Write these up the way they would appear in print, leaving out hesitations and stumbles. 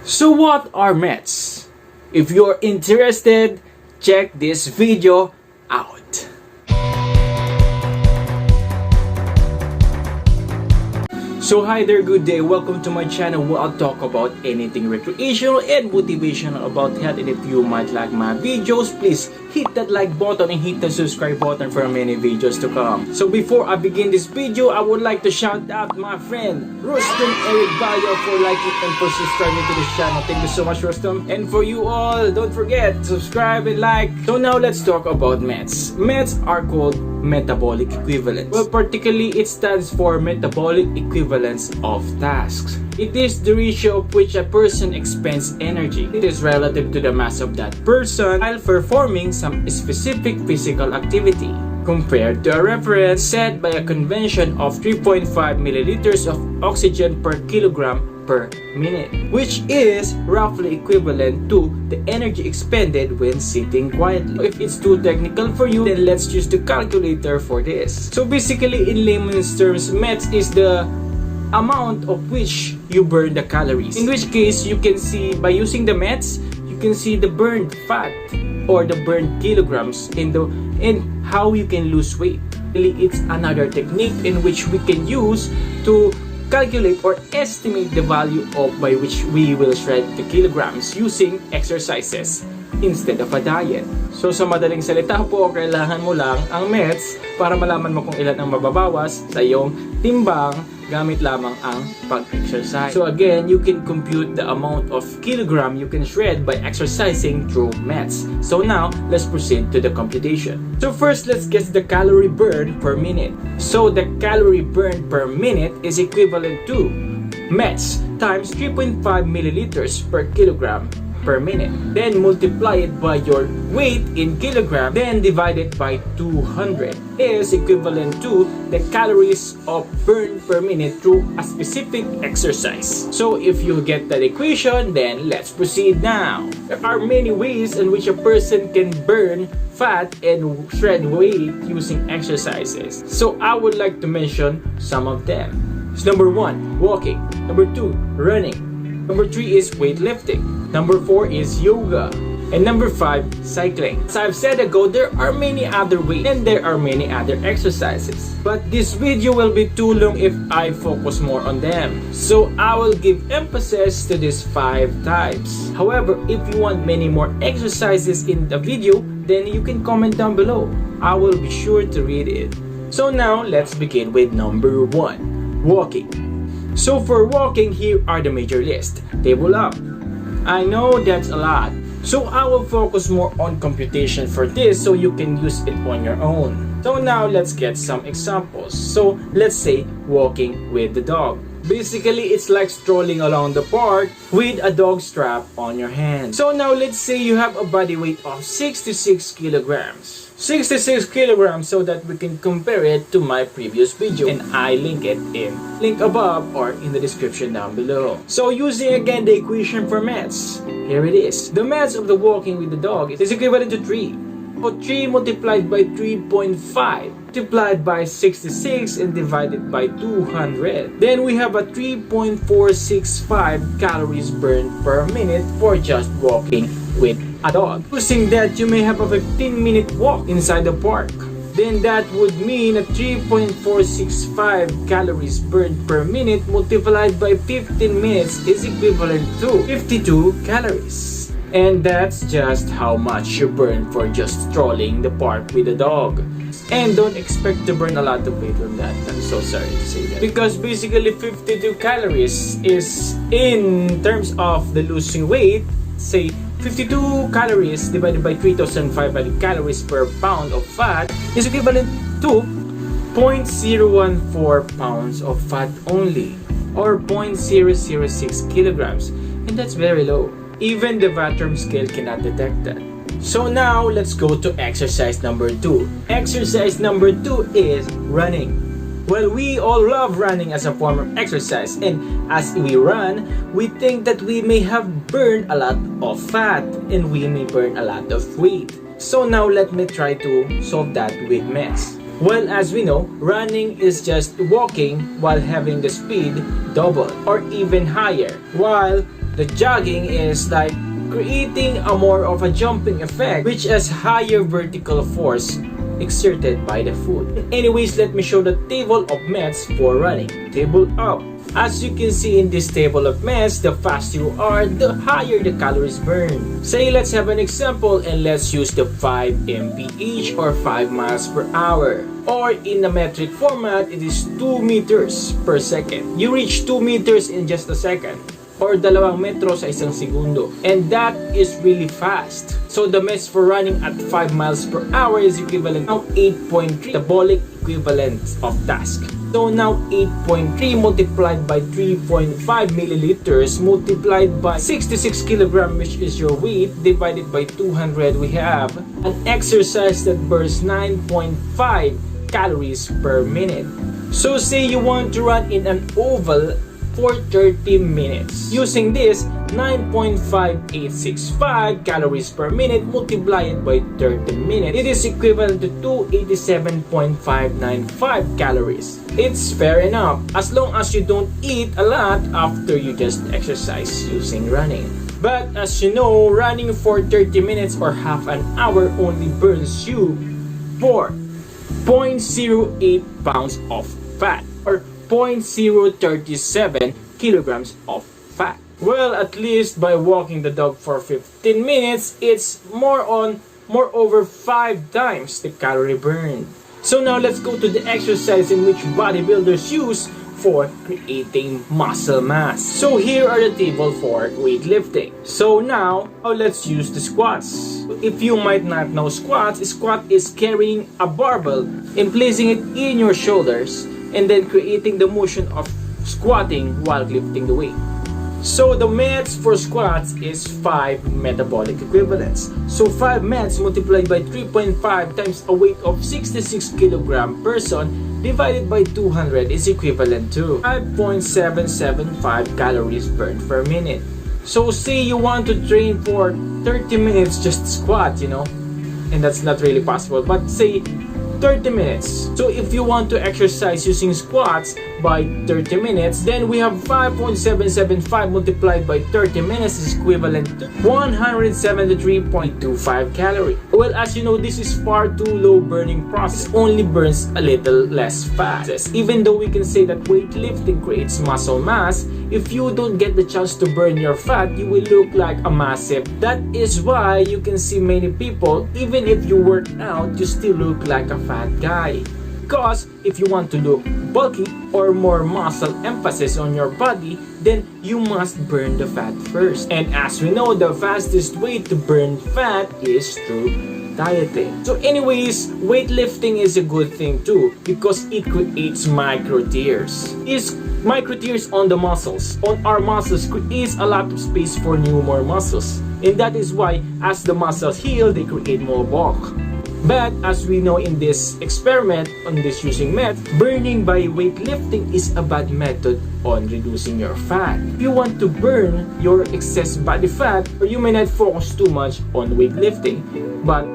So what are METS? If you're interested, check this video out. So hi there, good day. Welcome to my channel where I'll talk about anything recreational and motivational about health. And if you might like my videos, please hit that like button and hit the subscribe button for many videos to come. So before I begin this video, I would like to shout out my friend Rustam Eric Bayo for liking and for subscribing to this channel. Thank you so much, Rustam. And for you all, don't forget, subscribe and like. So now let's talk about METS. METS are called metabolic equivalents. Well, particularly it stands for metabolic equivalence of tasks. It is the ratio of which a person expends energy. It is relative to the mass of that person while performing some specific physical activity, compared to a reference set by a convention of 3.5 milliliters of oxygen per kilogram per minute, which is roughly equivalent to the energy expended when sitting quietly. If it's too technical for you, then let's use the calculator for this. So basically, in layman's terms, METS is the amount of which you burn the calories. In which case, you can see by using the METS, you can see the burned fat or the burned kilograms in how you can lose weight. It's another technique in which we can use to calculate or estimate the value of by which we will shred the kilograms using exercises instead of a diet. So sa madaling salita po, kailangan mo lang ang METS para malaman mo kung ilan ang mababawas sa iyong timbang gamit lamang ang pag-exercise. So again, you can compute the amount of kilogram you can shred by exercising through METS. So now, let's proceed to the computation. So first, let's guess the calorie burn per minute. So the calorie burn per minute is equivalent to METS times 3.5 milliliters per kilogram per minute. Then multiply it by your weight in kilogram, then divide it by 200 is equivalent to the calories of burn per minute through a specific exercise. So if you get that equation, then let's proceed now. There are many ways in which a person can burn fat and shred weight using exercises. So I would like to mention some of them. So number 1, walking. Number 2, running. Number 3 is weightlifting. Number 4 is yoga. And number 5, cycling. As I've said ago, there are many other ways and there are many other exercises. But this video will be too long if I focus more on them. So I will give emphasis to these 5 types. However, if you want many more exercises in the video, then you can comment down below. I will be sure to read it. So now, let's begin with number 1, walking. So for walking, here are the major list. Table up. I know that's a lot. So I will focus more on computation for this so you can use it on your own. So now let's get some examples. So let's say walking with the dog. Basically, it's like strolling along the park with a dog strap on your hand. So now let's say you have a body weight of 66 kilograms. 66 kilograms so that we can compare it to my previous video, and I link it in link above or in the description down below. So using again the equation for METS, here it is. The METS of the walking with the dog is equivalent to 3. So 3 multiplied by 3.5 multiplied by 66 and divided by 200. Then we have a 3.465 calories burned per minute for just walking with a dog. Using that, you may have a 15-minute walk inside the park. Then that would mean a 3.465 calories burned per minute multiplied by 15 minutes is equivalent to 52 calories. And that's just how much you burn for just strolling the park with a dog. And don't expect to burn a lot of weight on that. I'm so sorry to say that. Because basically 52 calories is, in terms of the losing weight, say 52 calories divided by 3,500 calories per pound of fat is equivalent to 0.014 pounds of fat only, or 0.006 kilograms. And that's very low. Even the Vatterm scale cannot detect that. So now let's go to exercise number 2. Exercise number 2 is running. Well, we all love running as a form of exercise, and as we run, we think that we may have burned a lot of fat and we may burn a lot of weight. So now let me try to solve that with METS. Well, as we know, running is just walking while having the speed double or even higher, while The jogging is like creating a more of a jumping effect, which has higher vertical force exerted by the foot. Anyways, let me show the table of METS for running. Table up. As you can see in this table of METS, the faster you are, the higher the calories burned. Say let's have an example and let's use the 5 mph or 5 miles per hour. Or in the metric format, it is 2 meters per second. You reach 2 meters in just a second, or 2 metro sa isang segundo. And that is really fast. So the METS for running at 5 miles per hour is equivalent to 8.3 metabolic equivalent of task. So now 8.3 multiplied by 3.5 milliliters multiplied by 66 kilogram, which is your weight, divided by 200, we have an exercise that burns 9.5 calories per minute. So say you want to run in an oval for 30 minutes. Using this, 9.5865 calories per minute multiplied by 30 minutes, it is equivalent to 287.595 calories. It's fair enough as long as you don't eat a lot after you just exercise using running. But as you know, running for 30 minutes or half an hour only burns you for 0.08 pounds of fat, or 0.037 kilograms of fat. Well, at least by walking the dog for 15 minutes, it's more over 5 times the calorie burned. So now let's go to the exercise in which bodybuilders use for creating muscle mass. So here are the table for weightlifting. So now let's use the squats. If you might not know squat is carrying a barbell and placing it in your shoulders and then creating the motion of squatting while lifting the weight. So the METS for squats is 5 metabolic equivalents. So 5 METS multiplied by 3.5 times a weight of 66 kilogram person divided by 200 is equivalent to 5.775 calories burned per minute. So say you want to train for 30 minutes just squat, and that's not really possible, but say 30 minutes. So if you want to exercise using squats by 30 minutes, then we have 5.775 multiplied by 30 minutes is equivalent to 173.25 calories. Well, as you know, this is far too low burning process. It only burns a little less fat. Even though we can say that weightlifting creates muscle mass, if you don't get the chance to burn your fat, you will look like a massive. That is why you can see many people, even if you work out, you still look like a fat guy. Because if you want to look bulky or more muscle emphasis on your body, then you must burn the fat first. And as we know, the fastest way to burn fat is through dieting. So anyways, weightlifting is a good thing too because it creates micro tears. Micro tears on the muscles, on our muscles, creates a lot of space for more muscles. And that is why as the muscles heal, they create more bulk. But as we know in this experiment, on this using METS, burning by weightlifting is a bad method on reducing your fat. If you want to burn your excess body fat, or you may not focus too much on weightlifting, but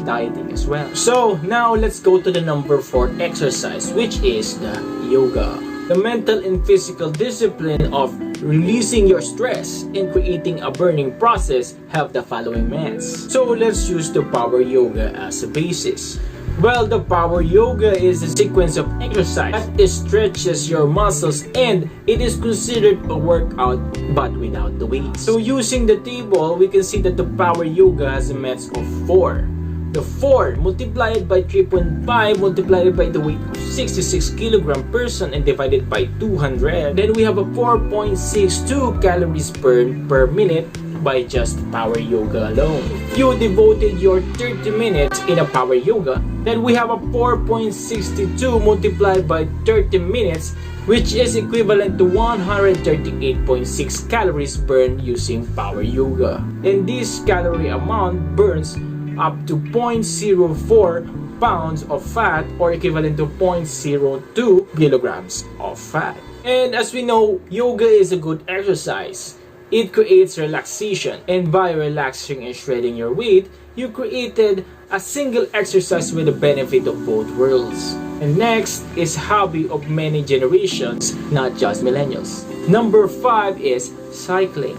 dieting as well. So now let's go to the number 4 exercise, which is the yoga. The mental and physical discipline of releasing your stress and creating a burning process have the following METS. So let's use the power yoga as a basis. Well, the power yoga is a sequence of exercise that stretches your muscles and it is considered a workout but without the weights. So using the table, we can see that the power yoga has a METS of 4. The 4 multiplied by 3.5 multiplied by the weight of 66 kilogram person and divided by 200. Then we have a 4.62 calories burned per minute by just power yoga alone. If you devoted your 30 minutes in a power yoga, then we have a 4.62 multiplied by 30 minutes, which is equivalent to 138.6 calories burned using power yoga. And this calorie amount burns up to 0.04 pounds of fat or equivalent to 0.02 kilograms of fat. And as we know, yoga is a good exercise. It creates relaxation, and by relaxing and shredding your weight, you created a single exercise with the benefit of both worlds. And next is hobby of many generations, not just millennials. Number 5 is cycling.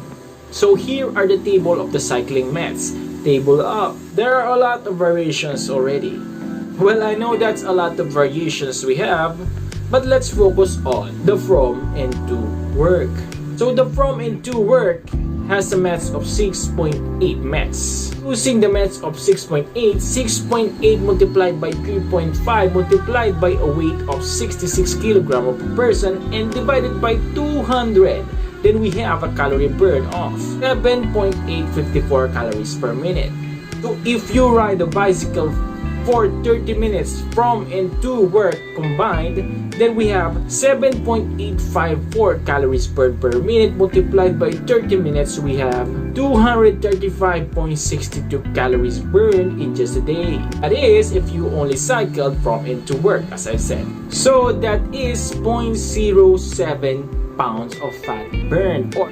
So here are the table of the cycling METS. Table up. There are a lot of variations already. Well, I know that's a lot of variations we have, but let's focus on the from and to work. So the from and to work has a METS of 6.8 METS. Using the METS of 6.8, 6.8 multiplied by 3.5 multiplied by a weight of 66 kg per person and divided by 200. Then we have a calorie burn of 7.854 calories per minute. So if you ride a bicycle for 30 minutes from and to work combined, then we have 7.854 calories burned per minute multiplied by 30 minutes. We have 235.62 calories burned in just a day. That is if you only cycled from and to work, as I said. So that is 0.07 pounds of fat burned or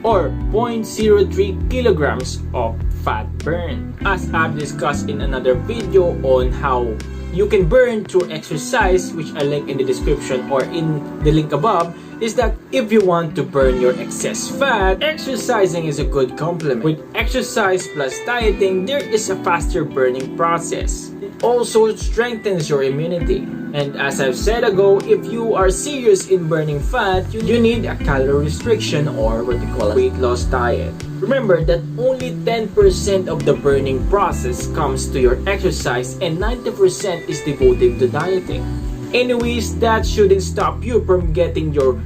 0.03 kilograms of fat burn. As I've discussed in another video on how you can burn through exercise, which I link in the description or in the link above, is that if you want to burn your excess fat, exercising is a good complement. With exercise plus dieting, there is a faster burning process. It also strengthens your immunity. And as I've said ago, if you are serious in burning fat, you need a calorie restriction or what they call a weight loss diet. Remember that only 10% of the burning process comes to your exercise and 90% is devoted to dieting. Anyways, that shouldn't stop you from getting your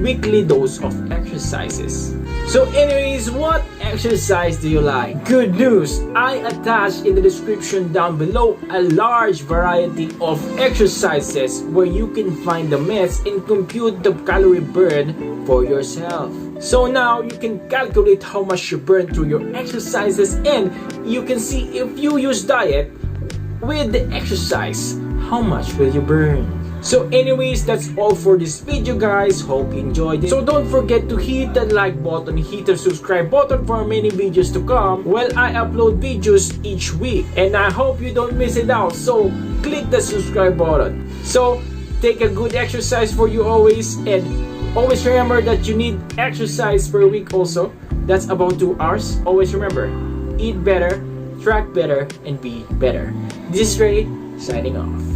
weekly dose of exercises. So anyways, what exercise do you like? Good news! I attached in the description down below a large variety of exercises where you can find the METS and compute the calorie burn for yourself. So now you can calculate how much you burn through your exercises and you can see if you use diet with the exercise, how much will you burn? So anyways, that's all for this video guys. Hope you enjoyed it. So don't forget to hit that like button, hit the subscribe button for many videos to come. Well, I upload videos each week and I hope you don't miss it out. So click the subscribe button. So take a good exercise for you always, and always remember that you need exercise per week also. That's about 2 hours. Always remember, eat better, track better, and be better. This is Ray, signing off.